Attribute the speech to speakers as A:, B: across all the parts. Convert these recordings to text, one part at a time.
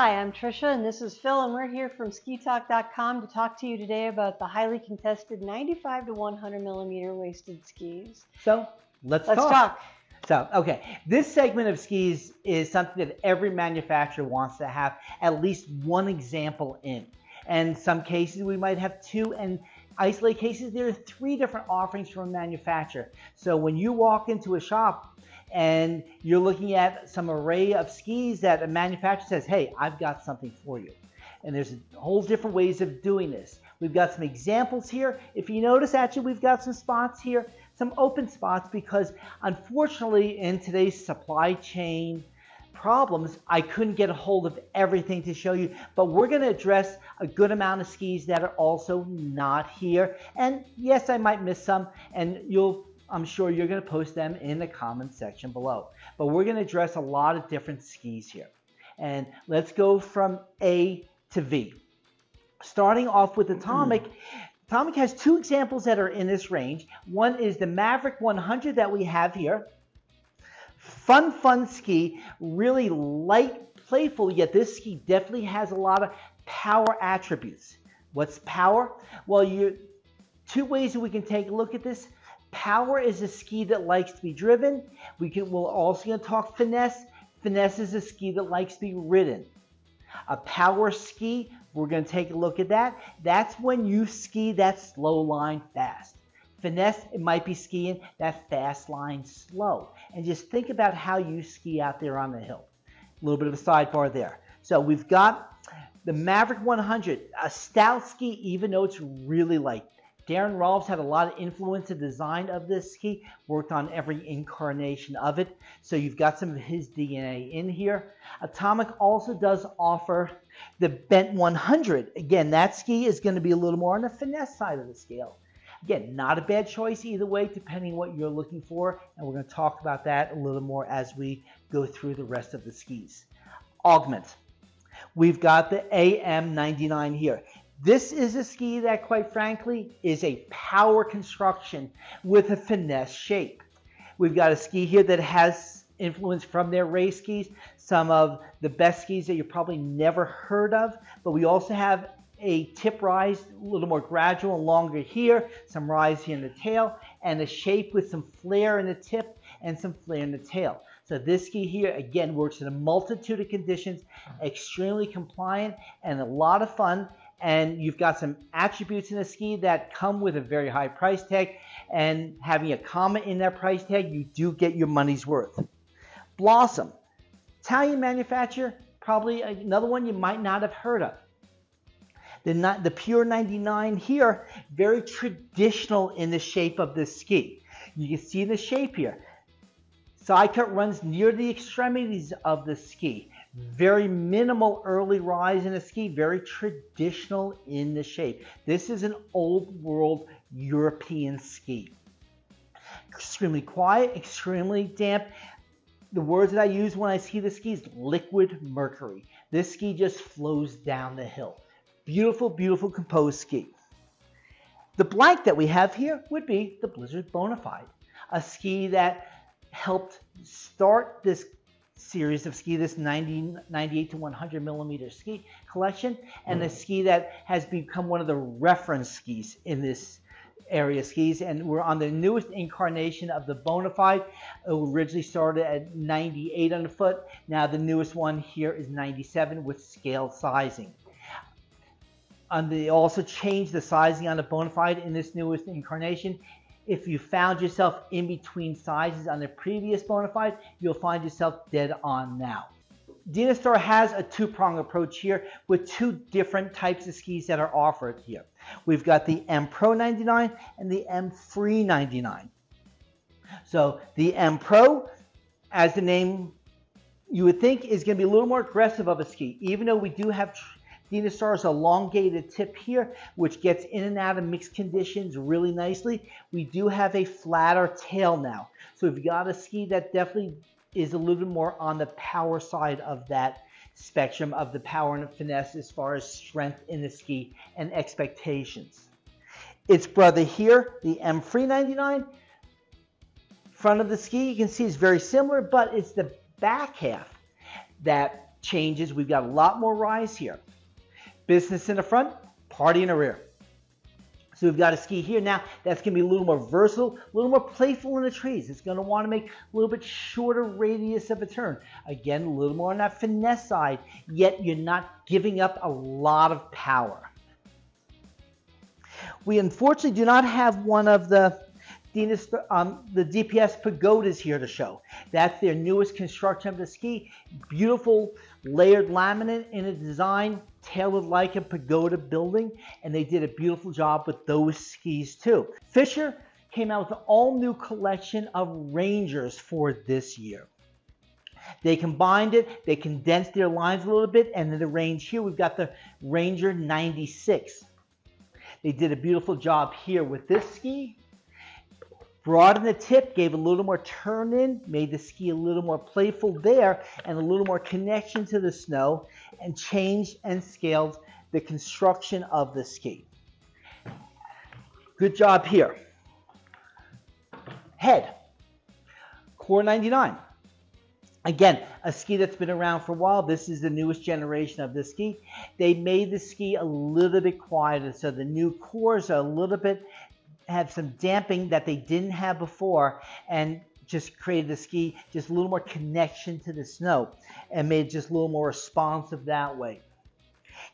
A: Hi, I'm Trisha and this is Phil, and we're here from SkiTalk.com to talk to you today about the highly contested 95 to 100 millimeter waisted skis.
B: So let's talk. So, okay, this segment of skis is something that every manufacturer wants to have at least one example in. And some cases we might have two, and isolated cases there are 3 different offerings from a manufacturer. So when you walk into a shop and you're looking at some array of skis that a manufacturer says, hey, I've got something for you. And there's a whole different ways of doing this. We've got some examples here. If you notice, actually, we've got some spots here, some open spots, because unfortunately in today's supply chain problems, I couldn't get a hold of everything to show you, but we're going to address a good amount of skis that are also not here. And yes, I might miss some, and I'm sure you're going to post them in the comment section below. But we're going to address a lot of different skis here. And let's go from A to V. Starting off with Atomic. Atomic has 2 examples that are in this range. One is the Maverick 100 that we have here. Fun ski, really light, playful, yet this ski definitely has a lot of power attributes. What's power? Well, 2 ways that we can take a look at this. Power is a ski that likes to be driven. We're also going to talk finesse. Finesse is a ski that likes to be ridden. A power ski, we're going to take a look at that. That's when you ski that slow line fast. Finesse, it might be skiing that fast line slow. And just think about how you ski out there on the hill. A little bit of a sidebar there. So we've got the Maverick 100, a stout ski even though it's really light. Darren Rolfs had a lot of influence in the design of this ski, worked on every incarnation of it. So you've got some of his DNA in here. Atomic also does offer the Bent 100. Again, that ski is going to be a little more on the finesse side of the scale. Again, not a bad choice either way, depending on what you're looking for. And we're going to talk about that a little more as we go through the rest of the skis. Augment. We've got the AM99 here. This is a ski that, quite frankly, is a power construction with a finesse shape. We've got a ski here that has influence from their race skis, some of the best skis that you probably never heard of, but we also have a tip rise, a little more gradual and longer here, some rise here in the tail, and a shape with some flare in the tip and some flare in the tail. So this ski here, again, works in a multitude of conditions, extremely compliant and a lot of fun. And you've got some attributes in the ski that come with a very high price tag, and having a comma in that price tag, you do get your money's worth. Blossom, Italian manufacturer, probably another one you might not have heard of. The Pure 99 here, very traditional in the shape of this ski. You can see the shape here. Side cut runs near the extremities of the ski. Very minimal early rise in the ski, very traditional in the shape. This is an old world European ski. Extremely quiet, extremely damp. The words that I use when I ski the ski is liquid mercury. This ski just flows down the hill. Beautiful, beautiful composed ski. The blank that we have here would be the Blizzard Bonafide, a ski that helped start this series of ski, this 98 to 100 millimeter ski collection, and a ski that has become one of the reference skis in this area skis. And we're on the newest incarnation of the Bonafide. It originally started at 98 on the foot. Now the newest one here is 97 with scale sizing. And they also changed the sizing on the Bonafide in this newest incarnation. If you found yourself in between sizes on the previous Bonafide, you'll find yourself dead on now. Dynastar has a 2-prong approach here with 2 different types of skis that are offered here. We've got the M-Pro 99 and the M-Free 99. So the M-Pro, as the name you would think, is going to be a little more aggressive of a ski, even though we do have Dynastar's elongated tip here, which gets in and out of mixed conditions really nicely. We do have a flatter tail now. So we've got a ski that definitely is a little bit more on the power side of that spectrum of the power and the finesse as far as strength in the ski and expectations. Its brother here, the M-Free 99, front of the ski, you can see is very similar, but it's the back half that changes. We've got a lot more rise here. Business in the front, party in the rear. So we've got a ski here now that's going to be a little more versatile, a little more playful in the trees. It's going to want to make a little bit shorter radius of a turn. Again, a little more on that finesse side, yet you're not giving up a lot of power. We unfortunately do not have one of the DPS Pagodas here to show. That's their newest construction of the ski. Beautiful layered laminate in a design tailored like a pagoda building, and they did a beautiful job with those skis too. Fischer came out with an all-new collection of Rangers for this year. They combined it, they condensed their lines a little bit, and in the range here we've got the Ranger 96. They did a beautiful job here with this ski. Broadened the tip, gave a little more turn in, made the ski a little more playful there, and a little more connection to the snow, and changed and scaled the construction of the ski. Good job here. Head, Core 99. Again, a ski that's been around for a while. This is the newest generation of this ski. They made the ski a little bit quieter, so the new cores are a little bit have some damping that they didn't have before, and just created the ski just a little more connection to the snow and made it just a little more responsive that way.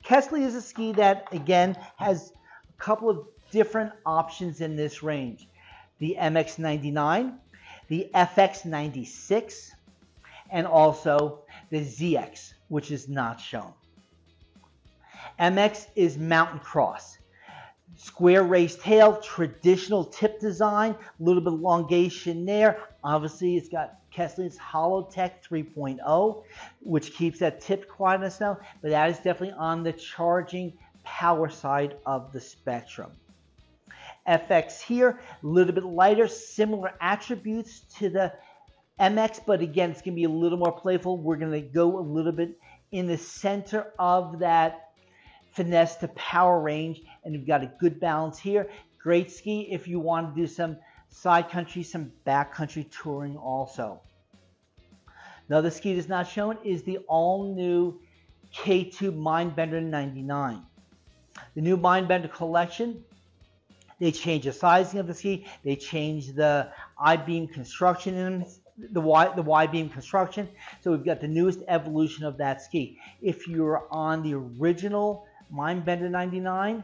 B: Kästle is a ski that, again, has a couple of different options in this range. The MX99, the FX96, and also the ZX, which is not shown. MX is Mountain Cross. Square race tail, traditional tip design, a little bit of elongation there. Obviously, it's got Kästle's Holotech 3.0, which keeps that tip quietness now, but that is definitely on the charging power side of the spectrum. FX here, a little bit lighter, similar attributes to the MX, but again, it's going to be a little more playful. We're going to go a little bit in the center of that finesse to power range, and you've got a good balance here. Great ski if you want to do some side country, some back country touring also. Another ski that's not shown is the all-new K2 Mindbender 99. The new Mindbender collection, they changed the sizing of the ski, they changed the I-beam construction in the Y-beam construction, so we've got the newest evolution of that ski. If you're on the original Mindbender 99,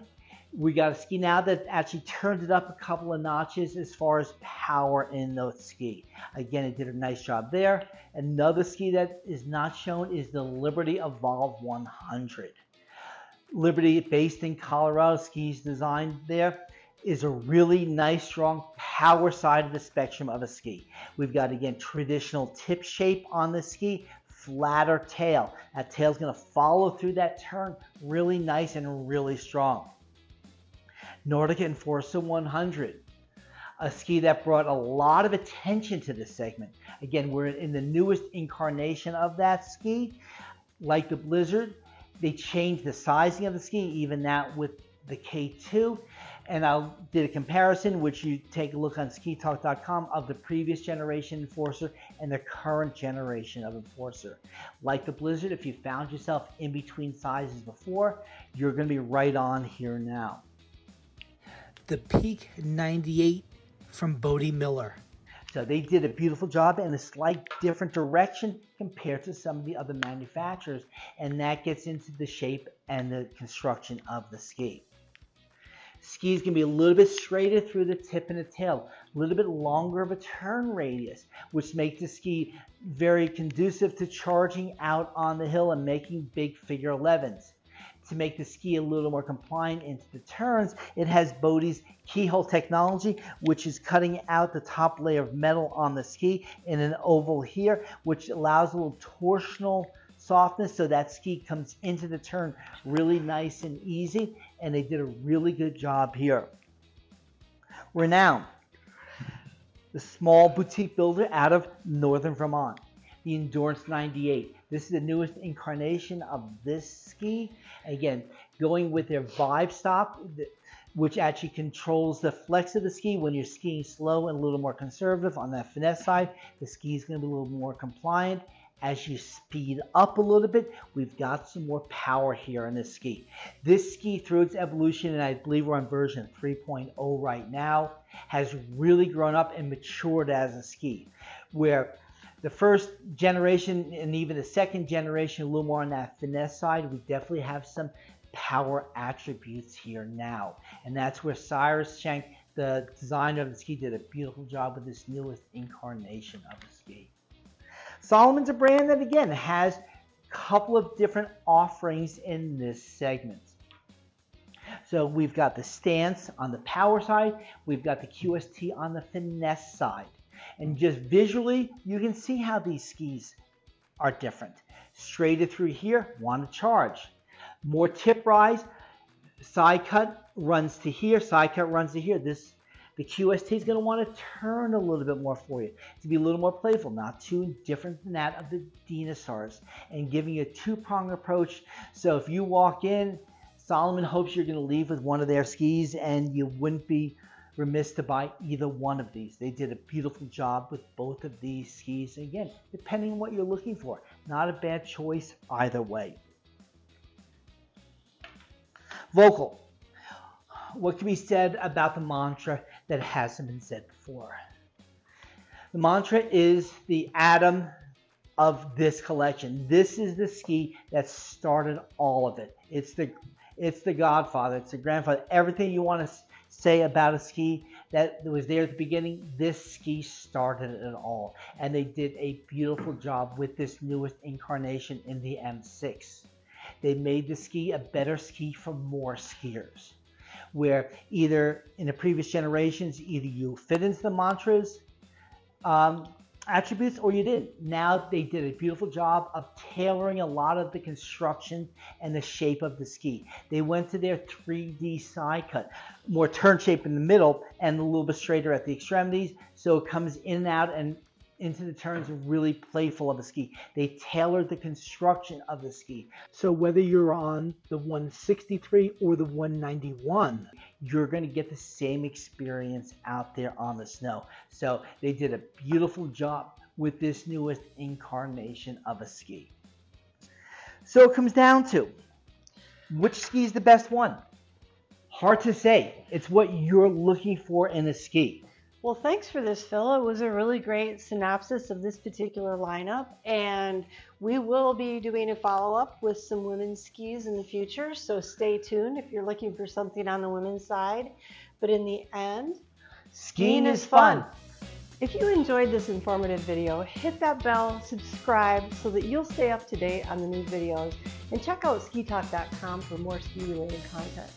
B: we got a ski now that actually turned it up a couple of notches as far as power in the ski. Again, it did a nice job there. Another ski that is not shown is the Liberty Evolv 100. Liberty, based in Colorado, skis designed there, is a really nice, strong power side of the spectrum of a ski. We've got, again, traditional tip shape on the ski, flatter tail. That tail's going to follow through that turn really nice and really strong. Nordica Enforcer 100, a ski that brought a lot of attention to this segment. Again, we're in the newest incarnation of that ski. Like the Blizzard, they changed the sizing of the ski, even that with the K2. And I did a comparison, which you take a look on SkiTalk.com, of the previous generation Enforcer and the current generation of Enforcer. Like the Blizzard, if you found yourself in between sizes before, you're going to be right on here now.
C: The Peak 98 from Bode Miller.
B: So they did a beautiful job in a slight different direction compared to some of the other manufacturers, and that gets into the shape and the construction of the ski. Ski is going to be a little bit straighter through the tip and the tail, a little bit longer of a turn radius, which makes the ski very conducive to charging out on the hill and making big figure 11s. To make the ski a little more compliant into the turns, it has Bode's Keyhole technology, which is cutting out the top layer of metal on the ski in an oval here, which allows a little torsional softness so that ski comes into the turn really nice and easy, and they did a really good job here. Renoun, the small boutique builder out of northern Vermont, the Endurance 98. This is the newest incarnation of this ski. Again, going with their VibeStop, which actually controls the flex of the ski when you're skiing slow and a little more conservative. On that finesse side, the ski is going to be a little more compliant, As you speed up a little bit, we've got some more power here in this ski. This ski, through its evolution, and I believe we're on version 3.0 right now, has really grown up and matured as a ski. Where the first generation and even the second generation, a little more on that finesse side, we definitely have some power attributes here now. And that's where Cyrus Schenk, the designer of the ski, did a beautiful job with this newest incarnation of the ski. Salomon's a brand that, again, has a couple of different offerings in this segment. So we've got the stance on the power side, we've got the QST on the finesse side. And just visually, you can see how these skis are different. Straighter through here, want to charge. More tip rise, side cut runs to here, side cut runs to here. The QST is going to want to turn a little bit more for you to be a little more playful, not too different than that of the Dynastars, and giving you a two-prong approach. So if you walk in, Salomon hopes you're going to leave with one of their skis, and you wouldn't be remiss to buy either one of these. They did a beautiful job with both of these skis. And again, depending on what you're looking for, not a bad choice either way. Völkl. What can be said about the Mantra that hasn't been said before? The Mantra is the atom of this collection. This is the ski that started all of it. It's the godfather, it's the grandfather. Everything you want to say about a ski that was there at the beginning, this ski started it all. And they did a beautiful job with this newest incarnation in the M6. They made the ski a better ski for more skiers, where either in the previous generations, either you fit into the Mantra's attributes or you didn't. Now they did a beautiful job of tailoring a lot of the construction and the shape of the ski. They went to their 3D side cut, more turn shape in the middle and a little bit straighter at the extremities, so it comes in and out and into the turns really playful of a ski. They tailored the construction of the ski.
C: So whether you're on the 163 or the 191,
B: you're going to get the same experience out there on the snow. So they did a beautiful job with this newest incarnation of a ski. So it comes down to, which ski is the best one? Hard to say. It's what you're looking for in a ski.
A: Well, thanks for this, Phil. It was a really great synopsis of this particular lineup, and we will be doing a follow-up with some women's skis in the future, so stay tuned if you're looking for something on the women's side. But in the end, skiing is fun. If you enjoyed this informative video, hit that bell, subscribe so that you'll stay up to date on the new videos, and check out SkiTalk.com for more ski-related content.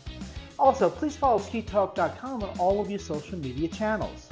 B: Also, please follow SkiTalk.com on all of your social media channels.